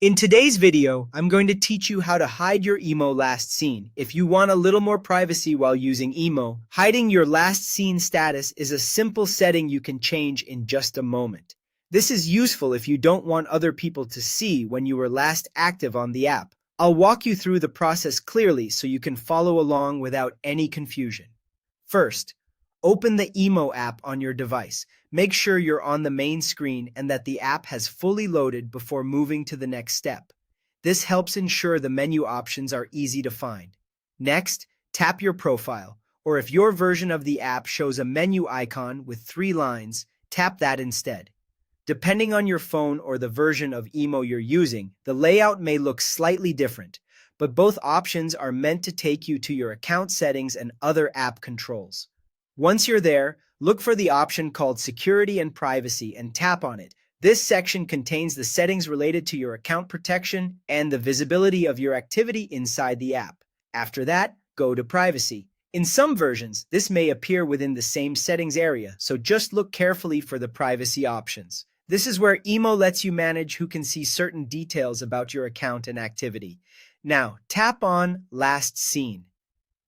In today's video, I'm going to teach you how to hide your emo last seen. If you want a little more privacy while using emo, hiding your last seen status is a simple setting you can change in just a moment. This is useful if you don't want other people to see when you were last active on the app. I'll walk you through the process clearly so you can follow along without any confusion. First, open the Emo app on your device. Make sure you're on the main screen and that the app has fully loaded before moving to the next step. This helps ensure the menu options are easy to find. Next, tap your profile, or if your version of the app shows a menu icon with 3 lines, tap that instead. Depending on your phone or the version of Emo you're using, the layout may look slightly different, but both options are meant to take you to your account settings and other app controls. Once you're there, look for the option called Security and Privacy and tap on it. This section contains the settings related to your account protection and the visibility of your activity inside the app. After that, go to Privacy. In some versions, this may appear within the same settings area, so just look carefully for the privacy options. This is where Emo lets you manage who can see certain details about your account and activity. Now, tap on Last Seen.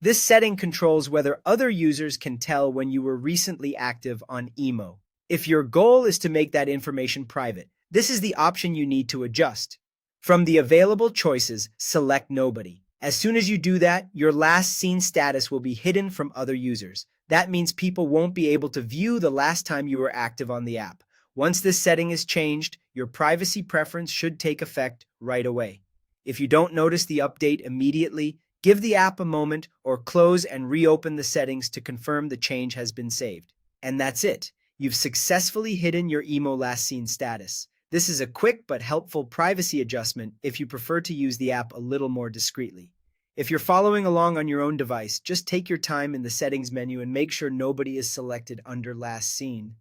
This setting controls whether other users can tell when you were recently active on Emo. If your goal is to make that information private, this is the option you need to adjust. From the available choices, select Nobody. As soon as you do that, your last seen status will be hidden from other users. That means people won't be able to view the last time you were active on the app. Once this setting is changed, your privacy preference should take effect right away. If you don't notice the update immediately, give the app a moment or close and reopen the settings to confirm the change has been saved. And that's it. You've successfully hidden your Emo last seen status. This is a quick but helpful privacy adjustment if you prefer to use the app a little more discreetly. If you're following along on your own device, just take your time in the settings menu and make sure Nobody is selected under last seen.